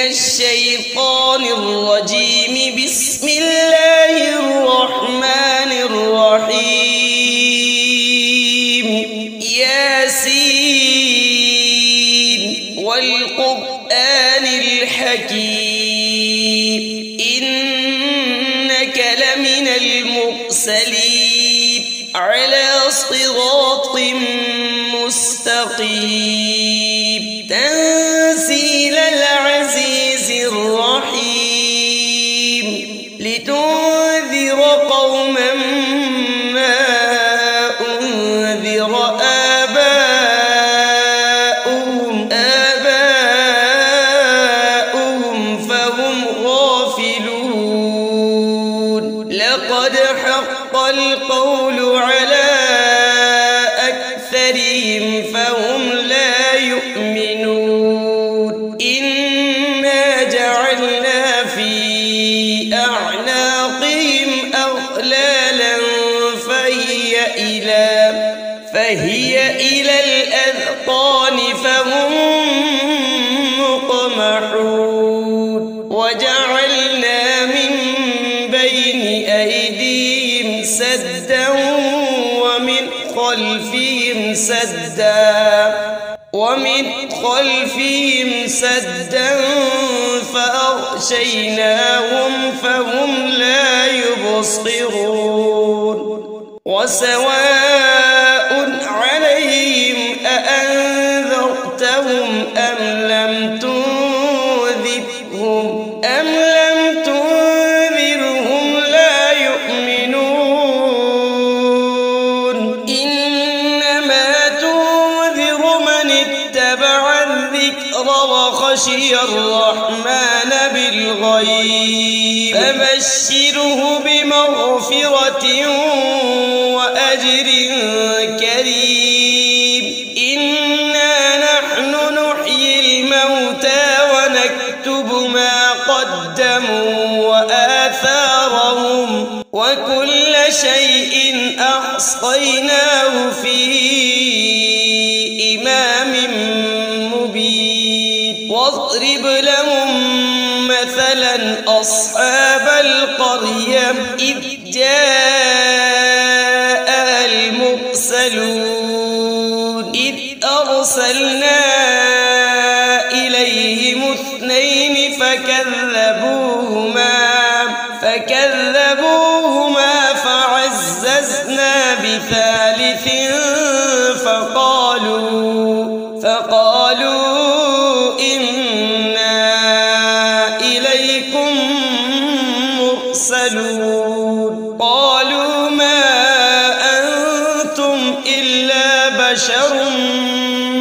الشيطان الرجيم. بسم الله الرحمن الرحيم. ياسين والقرآن الحكيم إنك لمن المرسلين على صراط مستقيم تنزيل العزيز الرحيم لتنذر قوما ما أنذر آباؤهم فهم غافلون. لقد حق القول على أكثرهم فهم لا يؤمنون. إنا جعلنا في أعناقهم أغلالا فهي إلى الأذقان فهم مقمحون. وجعلنا من بين أيديهم سدا ومن خلفهم سدا فأغشيناهم فهم لا يبصرون. وسواء عليهم أأنذرتهم أم لم تنذرهم لا يؤمنون. إنما تنذر من اتبع الذكر وخشي الرحمن بالغيب فبشره بمغفرة وأجر كريم. إنا نحن نحيي الموتى ونكتب ما قدموا وآثارهم وكل شيء أحصيناه في إمام مبين. واضرب لهم مثلا أصحاب القرية إذ جاء المرسلون إذ أرسلنا إليهم 2 فكذبوهما فعززنا بثالث فقالوا إنا إليكم مرسلون. قالوا ما أنتم إلا بشر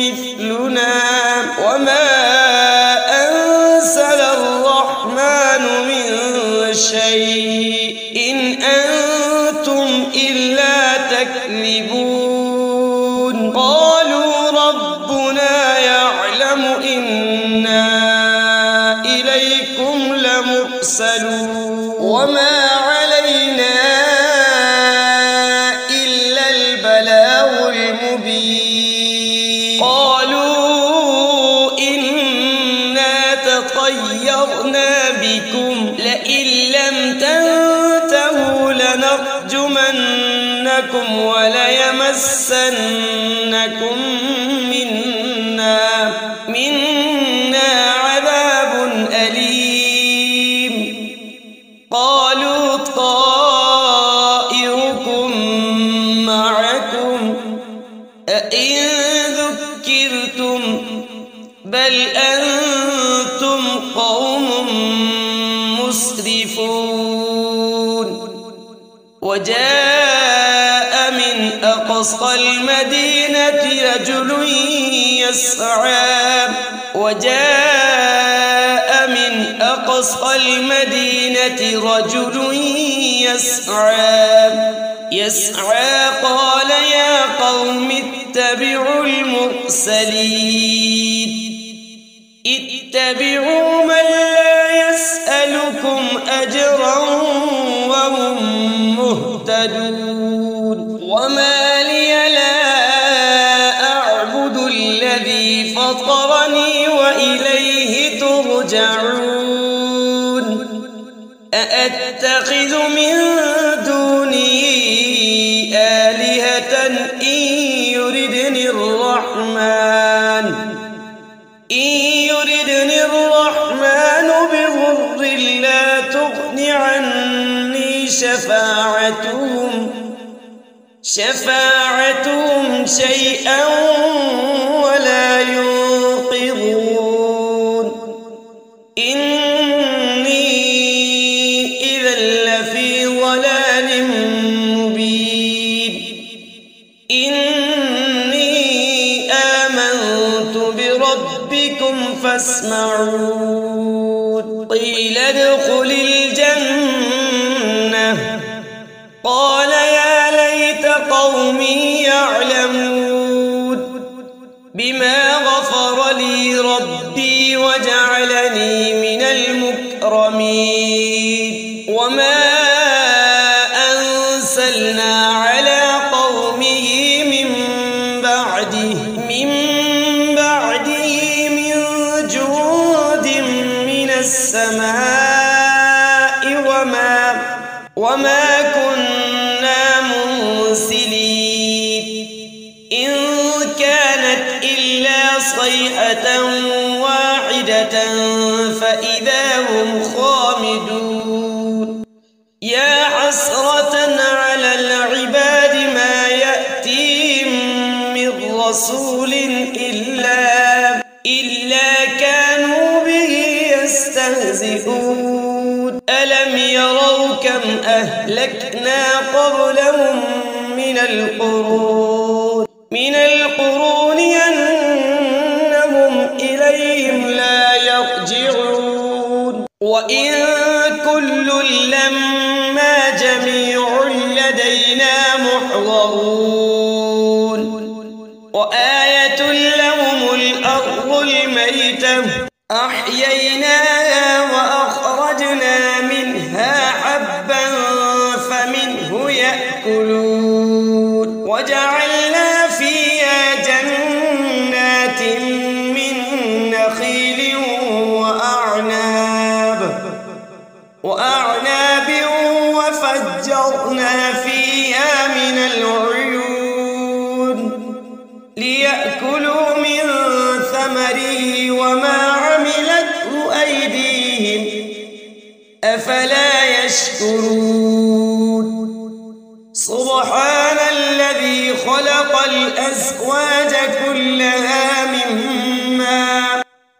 مثلنا وما أنزل الرحمن من شيء إن أنتم إلا تكذبون. قالوا ربنا يعلم إنا إليكم لمرسلون وما علينا إلا البلاغ المبين. قالوا إنا تطيرنا بكم لئن لم تنتهوا لنرجمنكم وليمسنكم منا عذاب أليم. قالوا طائركم معكم أئن ذكرتم بل أنتم قوم مسرفون. وجاء من أقصى المدينة رجل يسعى قال يا قوم اتبعوا المرسلين اتبعوا من لا يسألكم أجرا وهم مهتدون. وما لي لا أعبد الذي فطرني وإليه وإليه ترجعون أأتخذ من دونه آلهة إن يردني الرحمن بضر لا تغن عني شفاعتهم شيئا ولا ينقذون إني إذا لفي ضلال مبين إني آمنت بربكم فاسمعون قيل ادخل الجنة قال يا ليت قومي يعلمون بما غفر لي ربي وجعلني من المكرمين وما أنزلنا على قومه من بعده من جود من السماء وما كنا منزلين إن كانت إلا صيحة واحدة فإذا هم خامدون يا حسرة على العباد ما يأتيهم من رسول إلا كانوا به يستهزئون ألم يروا كم أهلكنا قبلهم من القرون أنهم إليهم لا يرجعون وإن كل لما جميع لدينا محضرون وآية لهم الأرض الميتة أحييناها وأخرجنا منها حبا فمنه يأكلون وجعلنا فيها جنات من نخيل وأعناب وفجرنا فيها من العيون ليأكلوا من ثمره وما عملته أيديهم أفلا يشكرون سبحان الذي خلق الأزواج كلها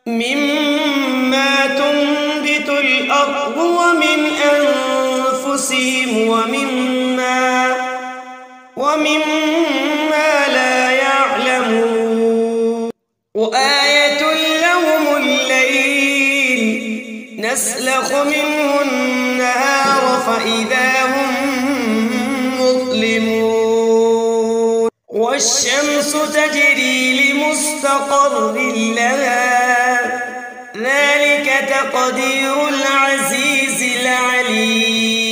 مما تنبت الأرض ومن أنفسهم ومما لا يعلمون وآية لهم الليل نسلخ منه النهار فإذا هم مظلمون والشمس تجري لمستقر لها ذلك تقدير العزيز العليم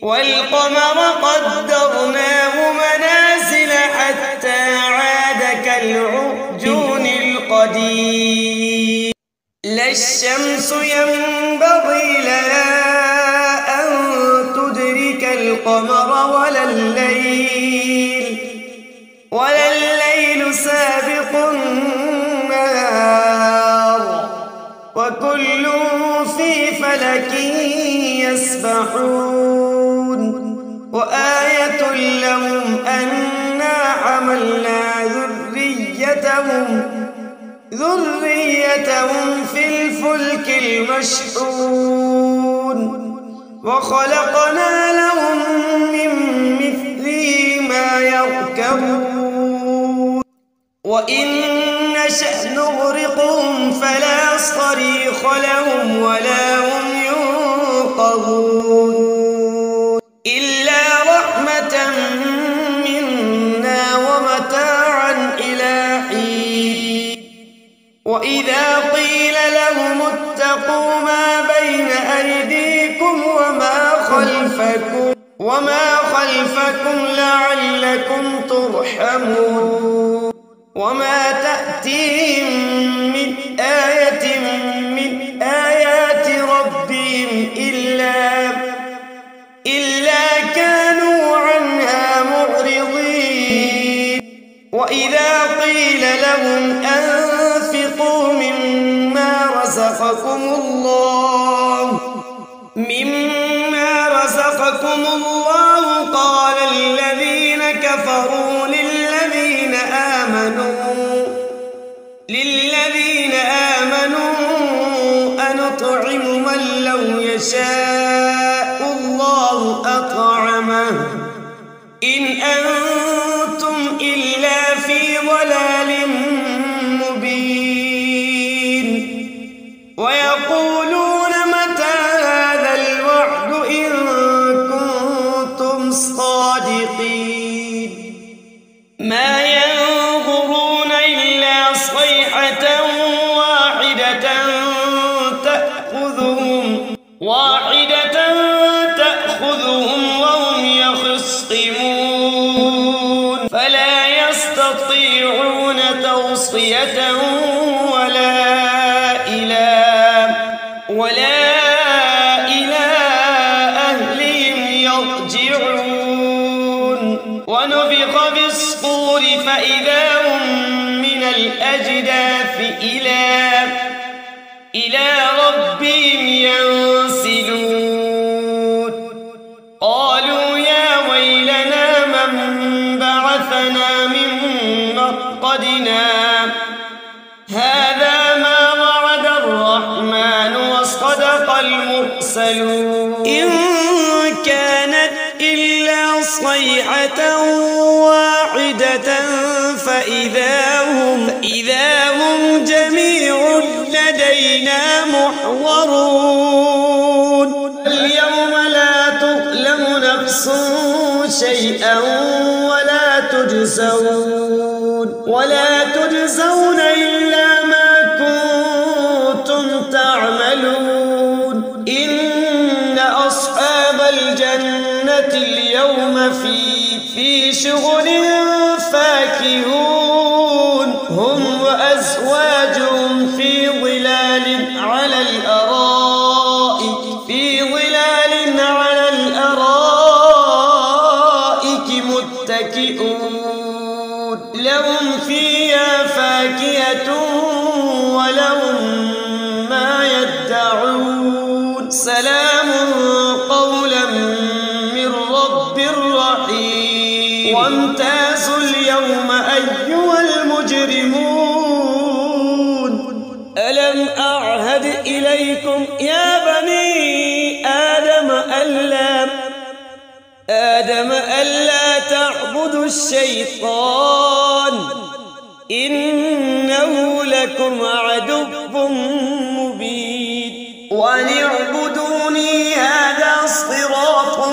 والقمر قدرناه منازل حتى عاد كالعرجون القديم لا الشمس ينبغي لها أن تدرك القمر ولا الليل سابق النهار وكل في فلك يسبحون وآية لهم أنا حملنا ذريتهم في الفلك المشحون وخلقنا لهم من مثله ما يركبون وإن نشأ نغرقهم فلا صريخ لهم ولا هم ينقذون إلا رحمة منا ومتاعا إلى حين وإذا قيل لهم اتقوا ما بين أيديكم وما خلفكم لعلكم ترحمون وما تأتيهم من الله قال الذين كفروا للذين آمنوا أنطعم من لو يشاء الله أطعمه إن أنتم إلا في ضلال مبين ويقولون متى هذا الوعد إن كنتم صادقين ما ينظرون إلا صيحة تأخذهم وهم يخصمون فلا يستطيعون توصية ولا إلى أهلهم يرجعون ونفخ بالصور فإذا هم من الأجداث إلى ربهم ينسلون قالوا يا ويلنا من بعثنا من مرقدنا هذا ما وعد الرحمن وصدق المرسلون إن كانت إلا صيحة واحدة فإذا هم جميع لدينا محضرون اليوم لا تظلم نفس شيئا ولا تجزون إلا ما كنتم تعملون إن أصحاب الجنة اليوم في شغل فاكهون هم وأزواجهم في ظلال على الأرائك متكئون لهم فيها فاكهة ولهم ما يدعون سلام قولا من رب رحيم وامتازوا اليوم أيها المجرمون ألم أعهد إليكم يا بني آدم ألا تعبدوا الشيطان إنه لكم عدو مبين وأن اعبدوني هذا صراط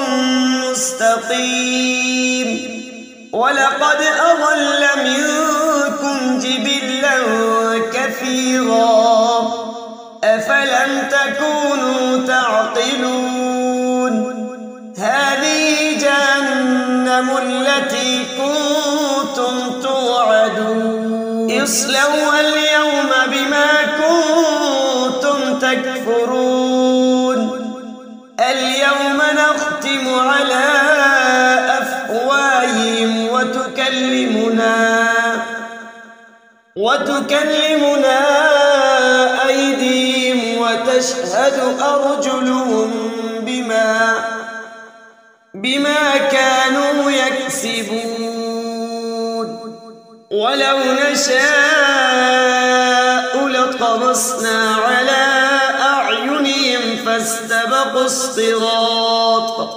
مستقيم ولقد أضل منكم جبلا كثيرا أفلم تكونوا تعقلون هذه جهنم التي كنتم توعدون اصلوها اليوم بما كنتم تكفرون اليوم نختم على أفواههم وتكلمنا أيديهم وتشهد أرجلهم بما كانوا يكسبون ولو نشاء لطمسنا على أعينهم فاستبقوا الصراط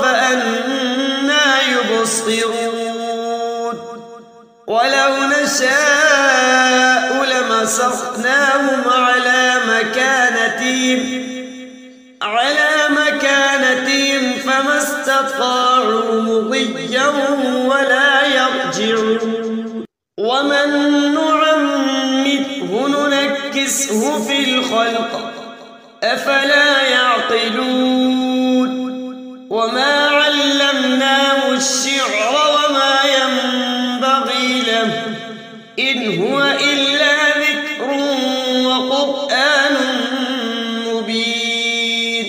فأنى يبصرون ولو نشاء لمسخناهم على مكانتهم فما استطاعوا مضيا ولا يرجعون ومن نعمره ننكسه في الخلق أفلا يعقلون وما علمناه الشعر وما ينبغي له إن هو إلا ذكر وقرآن مبين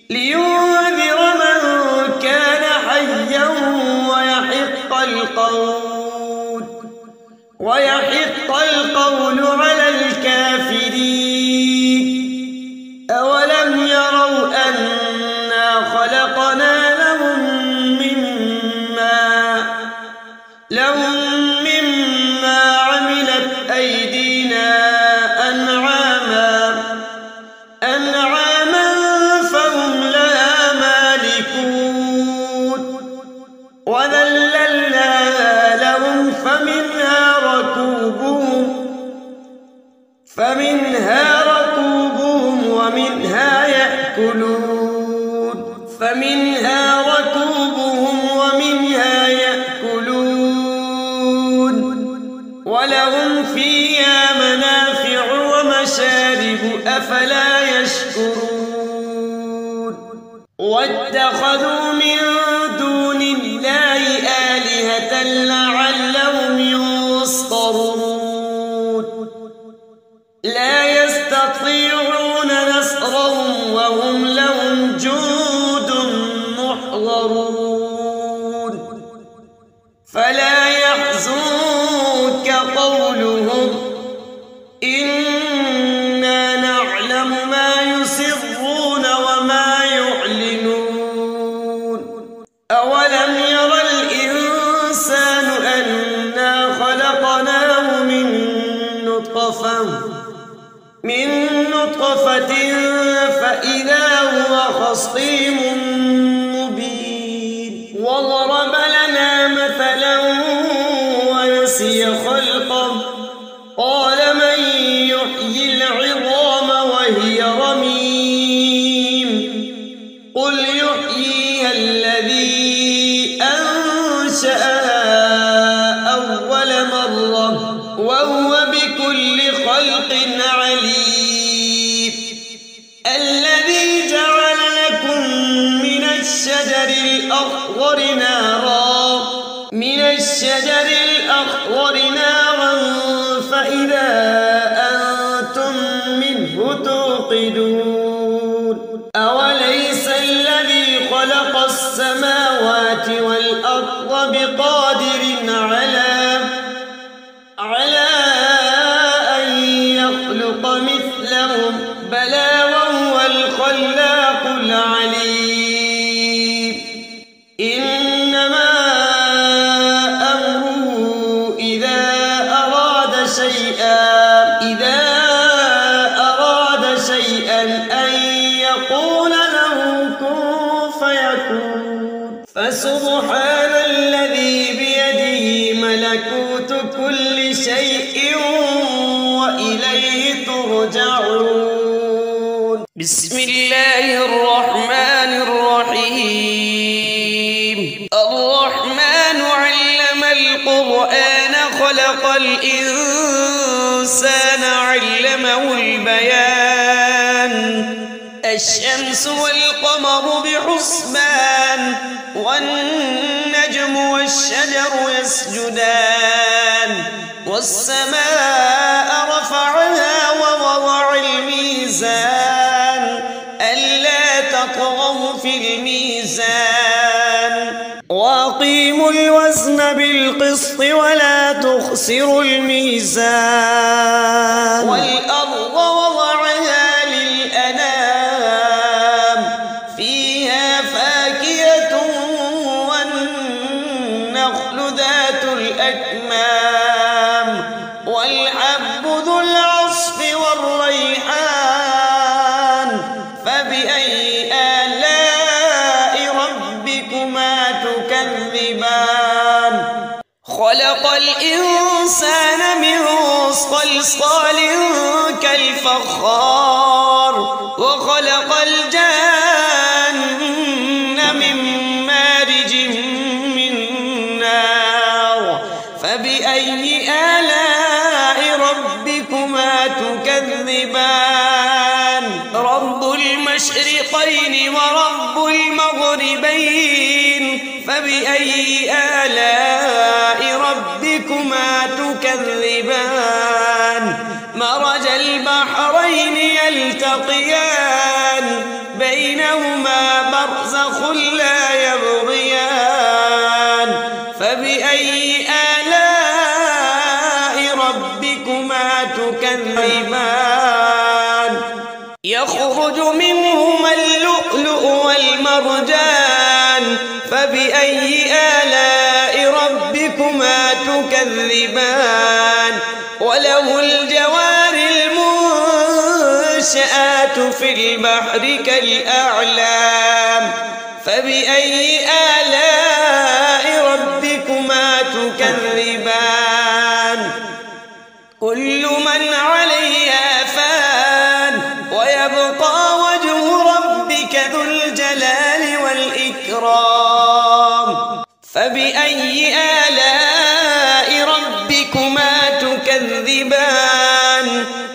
لينذر من كان حيا ويحق القول ركوبهم ومنها يأكلون ولهم فيها منافع ومشارب أفلا يشكرون واتخذوا من دون الله آلهة لعلهم ينصرون لا يستطيعون نصرهم وهم لهم جند محضرون فلا يحزنك قولهم إنا نعلم ما يسرون وما يعلنون أولم ير الإنسان أنا خلقناه من نطفة فإذا هو خصيم مبين وضرب لنا مثلا ونسي خلقه قال من يحيي العظام وهي رميم قل يحييها الذي أنشأها أول مرة وهو بكل خلق عليم الذي جعل لكم من الشجر الأخضر نارا فإذا أنتم منه توقدون أوليس الذي خلق السماوات والأرض بقادر على أن يخلق مثلهم بلى وهو الخلاق العليم إنما أمره إذا أراد شيئا أن يقول له كن فيكون فسبحان الذي بيده ملكوت كل شيء وإليه ترجعون بسم الله الرحمن الرحيم الرحمن علم القرآن خلق الإنسان علمه البيان الشمس والقمر بحسبان والنجم والشجر يسجدان والسماء رفعها ووضع الميزان ألا تطغوا في الميزان وأقيموا الوزن بالقسط ولا تخسروا الميزان والأرض وضعها للأنام فيها فاكهة والنخل ذات الأكمام والحب ذو العصف والريحان فبأي آلاء ربكما تكذبان خلق الإنسان من صلصال كالفخار وخلق الجان من مارج من نار فبأي آلاء ربكما تكذبان رب المشرقين ورب المغربين فبأي آلاء ربكما تكذبان مرج البحرين يلتقيان بينهما برزخ لا يبغيان فبأي آلاء ربكما تكذبان يخرج منهما اللؤلؤ والمرجان فبأي آلاء ربكما تكذبان وله الجوار المنشآت في البحر كالأعلام فبأي آلاء ربكما تكذبان من عليها فان ويبقى وجه ربك ذو الجلال والإكرام فبأي آلاء ربكما تكذبان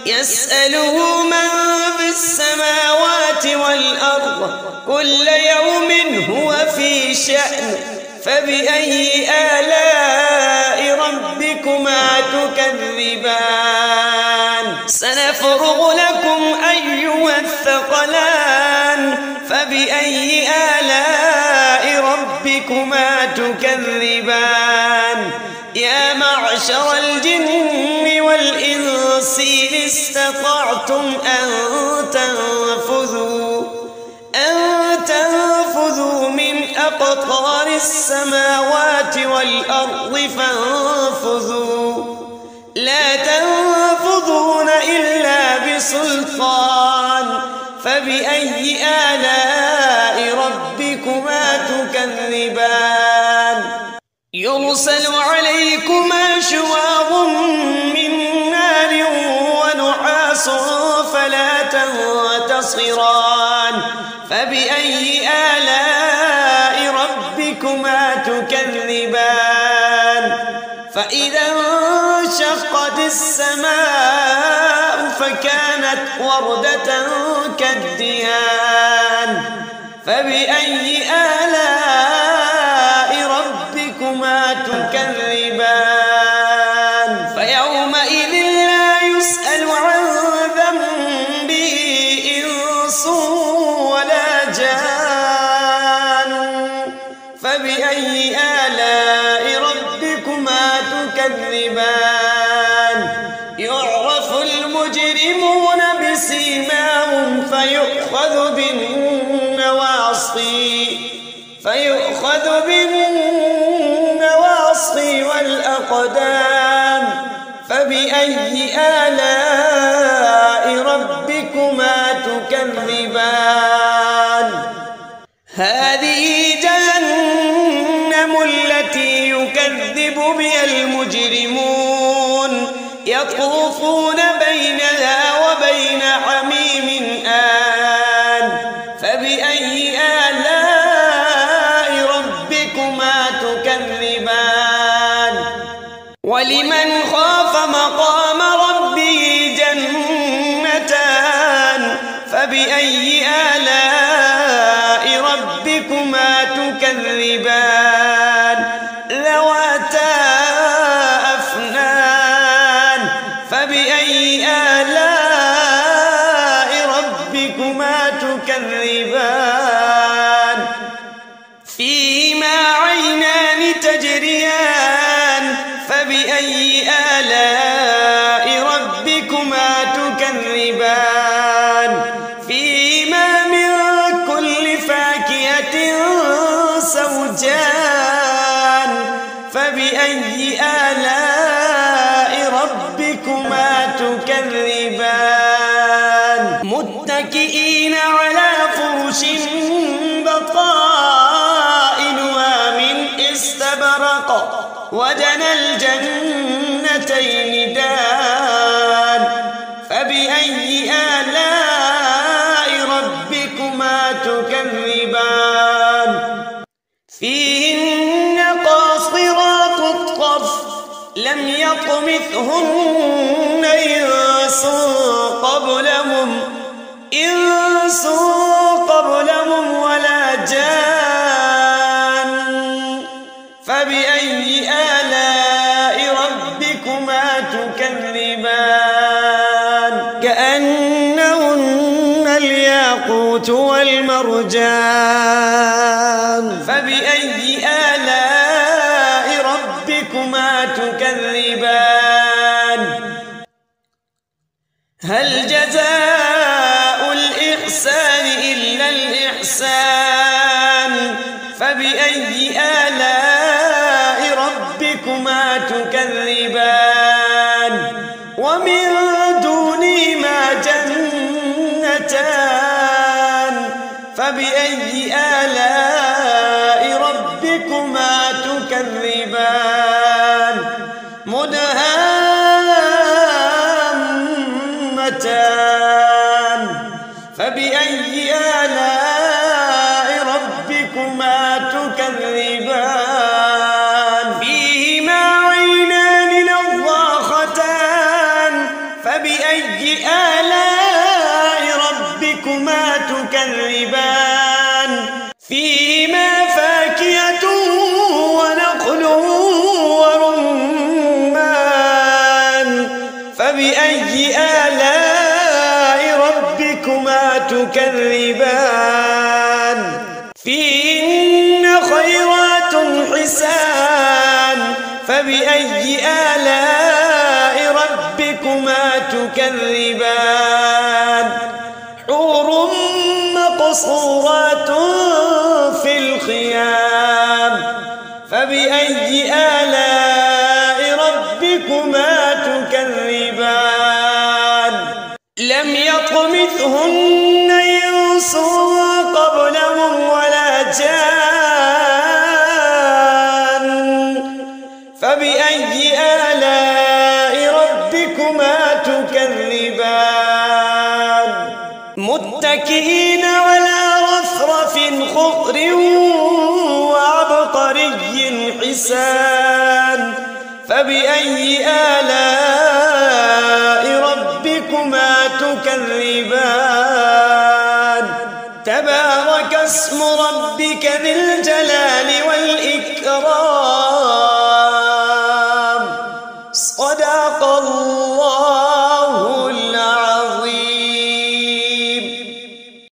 يسأله من في السماوات والأرض كل يوم هو في شأن فبأي آلاء ربكما تكذبان سنفرغ لكم أيها الثقلان فبأي آلاء ربكما تكذبان يا معشر الجن والإنس إن استطعتم أن تنفذوا من أقطار السماوات والأرض فانفذوا لا تنفذون إلا بسلطان فبأي آلاء ربكما تكذبان يرسل عليكما شواظ من نار ونحاس فلا تنتصران فبأي آلاء ربكما تكذبان فإذا انشقت السماء فكانت وردة كالدهان فبأي آلاء ربكما تكذبان فيومئذ لا يسأل عن ذنبه إنس ولا جان فبأي آلاء ربكما تكذبان يعرف المجرمون بسيماهم فيؤخذ بالنواصي والأقدام فبأي آلاء ربكما تكذبان هذه جهنم التي يكذب بها المجرمون يطوفون بينها وبين حميم آن فبأي آلاء ربكما تكذبان ولمن خاف مقام ربه جنتان فبأي آلاء ربكما تكذبان ذواتا أفنان فبأي آلاء ربكما تكذبان فيهما عينان تجريان فبأي آلاء ربكما تكذبان فيهما من كل فاكهة زوجان فبأي آلاء ربكما تكذبان متكئين على فرش بطائنها من استبرق وجنى الجنتين دان فبأي آلاء ربكما تكذبان فيهن قاصرات الطرف لم يطمثهن إنس قبلهم ولا جان فبأي آلاء ربكما تكذبان كأنهن الياقوت والمرجان فبأي آلاء ربكما تكذبان هل جزاء الإحسان إلا الإحسان فبأي آلاء ربكما تكذبان ومن دونهما جنتان فبأي آلاء ربكما تكذبان مدهامتان جنتان فبأي آلاء ربكما تكذبان فيهما عينان نضاختان فبأي آلاء ربكما تكذبان فيهما فاكهة ونخل ورمان فبأي آلاء ربكما تكذبان فيهن خيرات حسان فبأي آلاء ربكما تكذبان حور مقصورات في الخيام فبأي آلاء ربكما تكذبان لم يطمثهن إنس قبلهم ولا جان فبأي آلاء ربكما تكذبان متكئين على رفرف خضر وعبقري حسان فبأي آلاء ربكما تكذبان تبارك اسم ربك ذي الجلال